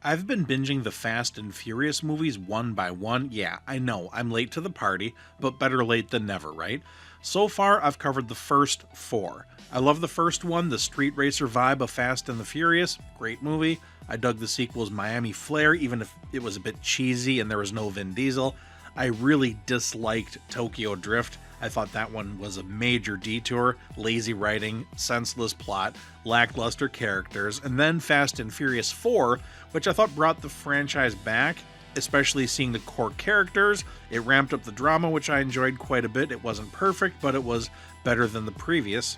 I've been binging the Fast and Furious movies one by one. Yeah, I know, I'm late to the party, but better late than never, right? So far, I've covered the first four. I love the first one, the street racer vibe of Fast and the Furious. Great movie. I dug the sequel's Miami flair, even if it was a bit cheesy and there was no Vin Diesel. I really disliked Tokyo Drift. I thought that one was a major detour, lazy writing, senseless plot, lackluster characters, and then Fast and Furious 4, which I thought brought the franchise back, especially seeing the core characters. It ramped up the drama, which I enjoyed quite a bit. It wasn't perfect, but it was better than the previous.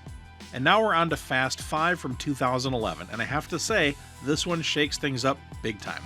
And now we're on to Fast 5 from 2011, and I have to say, this one shakes things up big time.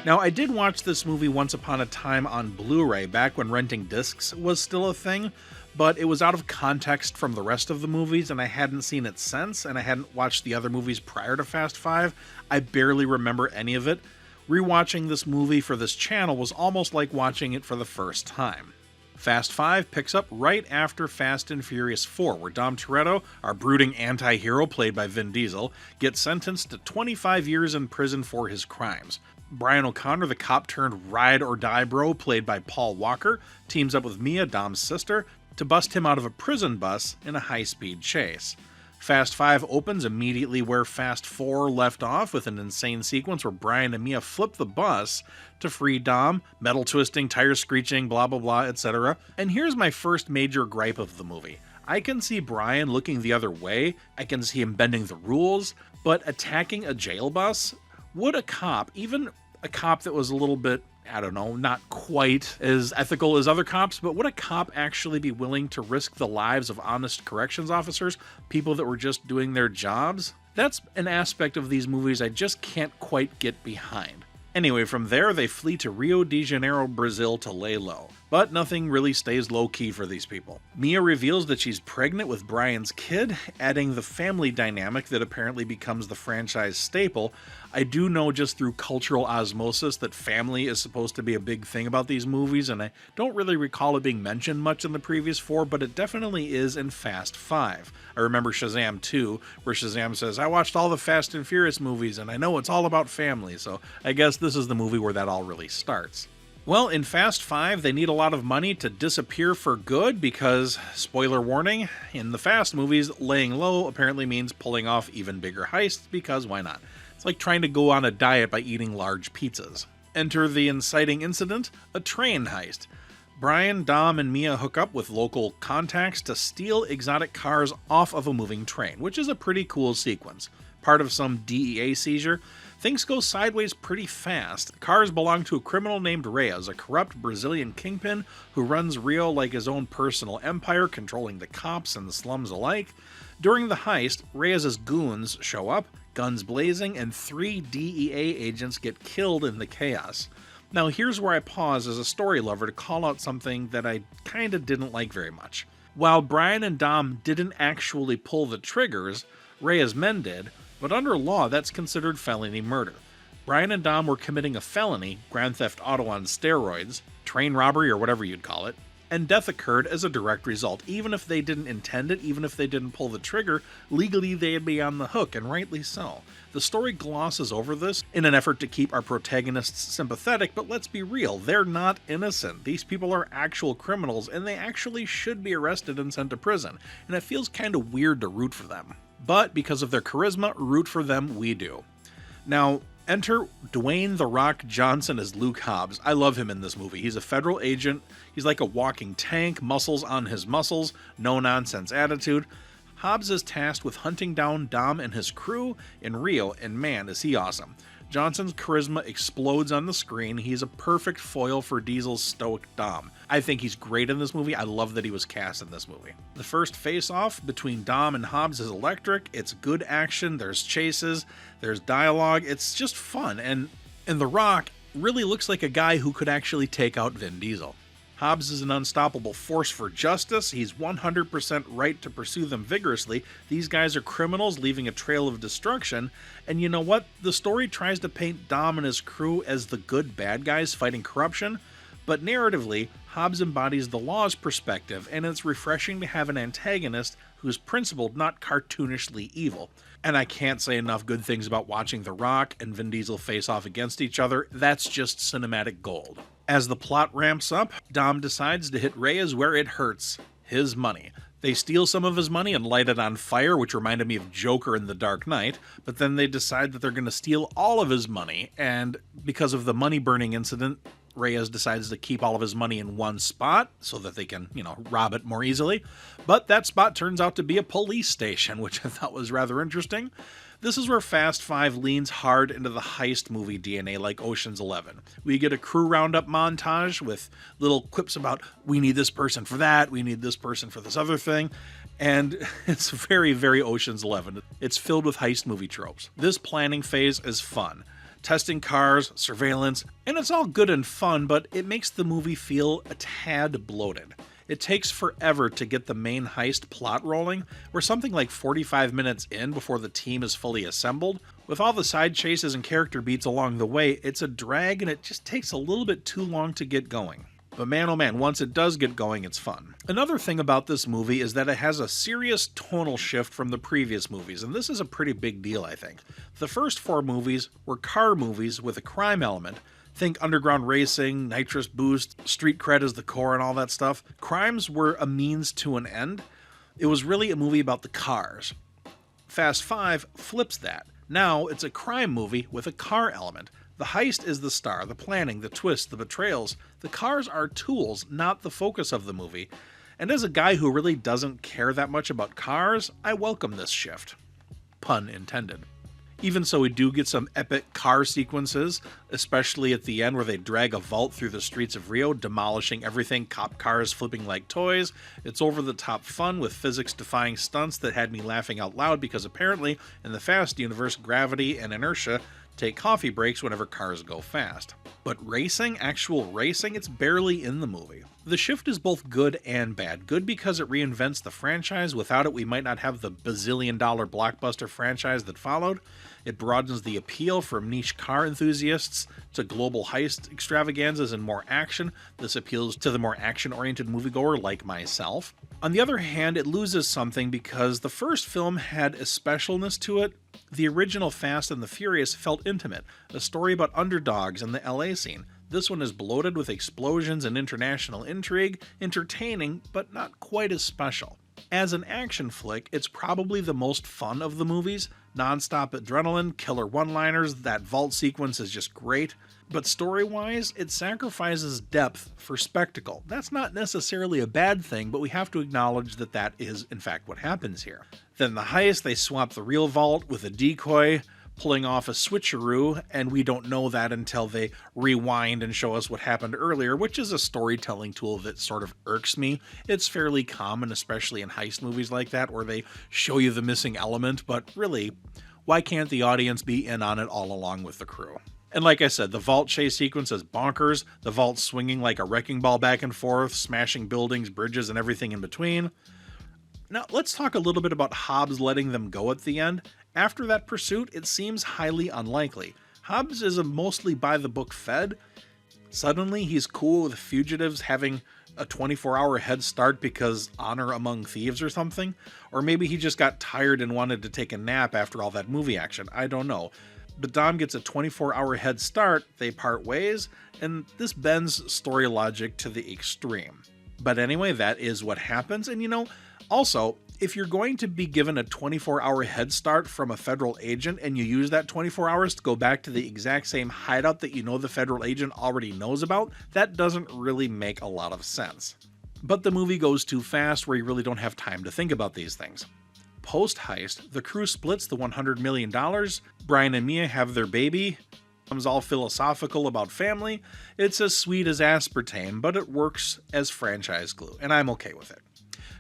Now, I did watch this movie once upon a time on Blu-ray, back when renting discs was still a thing, but it was out of context from the rest of the movies, and I hadn't seen it since, and I hadn't watched the other movies prior to Fast 5. I barely remember any of it. Rewatching this movie for this channel was almost like watching it for the first time. Fast 5 picks up right after Fast and Furious 4, where Dom Toretto, our brooding anti-hero played by Vin Diesel, gets sentenced to 25 years in prison for his crimes. Brian O'Connor, the cop-turned-ride-or-die bro, played by Paul Walker, teams up with Mia, Dom's sister, to bust him out of a prison bus in a high-speed chase. Fast 5 opens immediately where Fast 4 left off, with an insane sequence where Brian and Mia flip the bus to free Dom, metal twisting, tire screeching, blah blah blah, etc. And here's my first major gripe of the movie. I can see Brian looking the other way, I can see him bending the rules, but attacking a jail bus? Would a cop, even a cop that was a little bit, I don't know, not quite as ethical as other cops, but would a cop actually be willing to risk the lives of honest corrections officers, people that were just doing their jobs? That's an aspect of these movies I just can't quite get behind. Anyway, from there they flee to Rio de Janeiro, Brazil to lay low. But nothing really stays low-key for these people. Mia reveals that she's pregnant with Brian's kid, adding the family dynamic that apparently becomes the franchise staple. I do know just through cultural osmosis that family is supposed to be a big thing about these movies, and I don't really recall it being mentioned much in the previous four, but it definitely is in Fast 5. I remember Shazam 2, where Shazam says, "I watched all the Fast and Furious movies, and I know it's all about family," so I guess this is the movie where that all really starts. Well, in Fast 5, they need a lot of money to disappear for good because, spoiler warning, in the Fast movies, laying low apparently means pulling off even bigger heists because why not? It's like trying to go on a diet by eating large pizzas. Enter the inciting incident, a train heist. Brian, Dom, and Mia hook up with local contacts to steal exotic cars off of a moving train, which is a pretty cool sequence. Part of some DEA seizure. Things go sideways pretty fast. Cars belong to a criminal named Reyes, a corrupt Brazilian kingpin who runs Rio like his own personal empire, controlling the cops and the slums alike. During the heist, Reyes' goons show up, guns blazing, and 3 DEA agents get killed in the chaos. Now here's where I pause as a story lover to call out something that I kinda didn't like very much. While Brian and Dom didn't actually pull the triggers, Reyes' men did, but under law that's considered felony murder. Brian and Dom were committing a felony, Grand Theft Auto on steroids, train robbery or whatever you'd call it, and death occurred as a direct result. Even if they didn't intend it, even if they didn't pull the trigger, legally they'd be on the hook, and rightly so. The story glosses over this in an effort to keep our protagonists sympathetic, but let's be real, they're not innocent. These people are actual criminals, and they actually should be arrested and sent to prison, and it feels kinda weird to root for them. But because of their charisma, root for them we do. Now, enter Dwayne "The Rock" Johnson as Luke Hobbs. I love him in this movie. He's a federal agent. He's like a walking tank, muscles on his muscles, no-nonsense attitude. Hobbs is tasked with hunting down Dom and his crew in Rio, and man, is he awesome. Johnson's charisma explodes on the screen. He's a perfect foil for Diesel's stoic Dom. I think he's great in this movie. I love that he was cast in this movie. The first face-off between Dom and Hobbs is electric. It's good action. There's chases. There's dialogue. It's just fun. And The Rock really looks like a guy who could actually take out Vin Diesel. Hobbs is an unstoppable force for justice. He's 100% right to pursue them vigorously. These guys are criminals leaving a trail of destruction. And you know what? The story tries to paint Dom and his crew as the good bad guys fighting corruption. But narratively, Hobbs embodies the law's perspective, and it's refreshing to have an antagonist who's principled, not cartoonishly evil. And I can't say enough good things about watching The Rock and Vin Diesel face off against each other. That's just cinematic gold. As the plot ramps up, Dom decides to hit Reyes where it hurts: his money. They steal some of his money and light it on fire, which reminded me of Joker in The Dark Knight, but then they decide that they're going to steal all of his money, and because of the money burning incident, Reyes decides to keep all of his money in one spot so that they can, rob it more easily. But that spot turns out to be a police station, which I thought was rather interesting. This is where Fast 5 leans hard into the heist movie DNA like Ocean's 11. We get a crew roundup montage with little quips about, we need this person for that, we need this person for this other thing, and it's very, very Ocean's 11. It's filled with heist movie tropes. This planning phase is fun. Testing cars, surveillance, and it's all good and fun, but it makes the movie feel a tad bloated. It takes forever to get the main heist plot rolling. We're something like 45 minutes in before the team is fully assembled. With all the side chases and character beats along the way, it's a drag and it just takes a little bit too long to get going. But man oh man, once it does get going, it's fun. Another thing about this movie is that it has a serious tonal shift from the previous movies, and this is a pretty big deal, I think. The first 4 movies were car movies with a crime element. Think underground racing, nitrous boost, street cred as the core, and all that stuff. Crimes were a means to an end. It was really a movie about the cars. Fast 5 flips that. Now it's a crime movie with a car element. The heist is the star, the planning, the twists, the betrayals. The cars are tools, not the focus of the movie. And as a guy who really doesn't care that much about cars, I welcome this shift. Pun intended. Even so, we do get some epic car sequences, especially at the end where they drag a vault through the streets of Rio, demolishing everything, cop cars flipping like toys. It's over-the-top fun with physics-defying stunts that had me laughing out loud because apparently, in the Fast universe, gravity and inertia take coffee breaks whenever cars go fast. But racing, actual racing, it's barely in the movie. The shift is both good and bad. Good because it reinvents the franchise. Without it, we might not have the bazillion-dollar blockbuster franchise that followed. It broadens the appeal from niche car enthusiasts to global heist extravaganzas and more action. This appeals to the more action-oriented moviegoer like myself. On the other hand, it loses something because the first film had a specialness to it. The original Fast and the Furious felt intimate, a story about underdogs in the LA scene. This one is bloated with explosions and international intrigue, entertaining, but not quite as special. As an action flick, it's probably the most fun of the movies. Non-stop adrenaline, killer one-liners, that vault sequence is just great. But story-wise, it sacrifices depth for spectacle. That's not necessarily a bad thing, but we have to acknowledge that that is, in fact, what happens here. Then the heist, they swap the real vault with a decoy, pulling off a switcheroo, and we don't know that until they rewind and show us what happened earlier, which is a storytelling tool that sort of irks me. It's fairly common, especially in heist movies like that, where they show you the missing element, but really, why can't the audience be in on it all along with the crew? And like I said, the vault chase sequence is bonkers, the vault swinging like a wrecking ball back and forth, smashing buildings, bridges, and everything in between. Now, let's talk a little bit about Hobbs letting them go at the end. After that pursuit, it seems highly unlikely. Hobbs is a mostly by-the-book Fed. Suddenly, he's cool with fugitives having a 24-hour head start because honor among thieves or something. Or maybe he just got tired and wanted to take a nap after all that movie action. I don't know. But Dom gets a 24-hour head start, they part ways, and this bends story logic to the extreme. But anyway, that is what happens, and also, if you're going to be given a 24-hour head start from a federal agent and you use that 24 hours to go back to the exact same hideout that you know the federal agent already knows about, that doesn't really make a lot of sense. But the movie goes too fast where you really don't have time to think about these things. Post-heist, the crew splits the $100 million, Brian and Mia have their baby, becomes all philosophical about family. It's as sweet as aspartame, but it works as franchise glue, and I'm okay with it.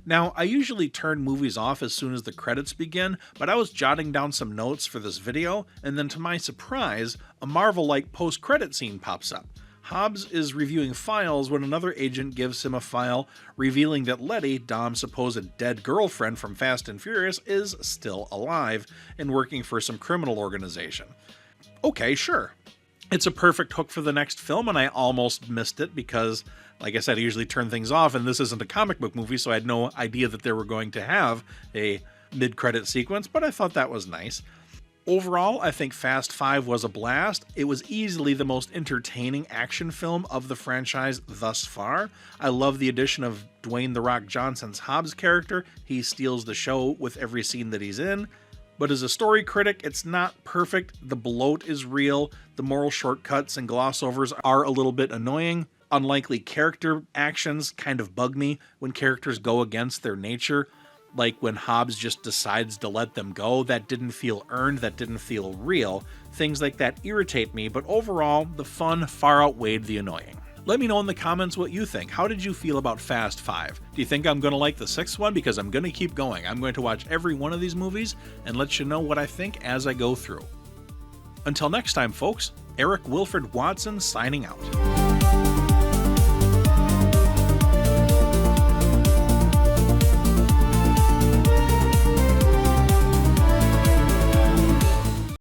Now, I usually turn movies off as soon as the credits begin, but I was jotting down some notes for this video, and then to my surprise, a Marvel-like post-credit scene pops up. Hobbs is reviewing files when another agent gives him a file revealing that Letty, Dom's supposed dead girlfriend from Fast and Furious, is still alive and working for some criminal organization. Okay, sure. It's a perfect hook for the next film, and I almost missed it because, like I said, I usually turn things off, and this isn't a comic book movie, so I had no idea that they were going to have a mid-credit sequence, but I thought that was nice. Overall, I think Fast 5 was a blast. It was easily the most entertaining action film of the franchise thus far. I love the addition of Dwayne "The Rock" Johnson's Hobbs character. He steals the show with every scene that he's in. But as a story critic, it's not perfect. The bloat is real. The moral shortcuts and glossovers are a little bit annoying. Unlikely character actions kind of bug me when characters go against their nature. Like when Hobbs just decides to let them go. That didn't feel earned, that didn't feel real. Things like that irritate me, but overall, the fun far outweighed the annoying. Let me know in the comments what you think. How did you feel about Fast 5? Do you think I'm going to like the 6th one? Because I'm going to keep going. I'm going to watch every one of these movies and let you know what I think as I go through. Until next time, folks, Eric Wilfred Watson signing out.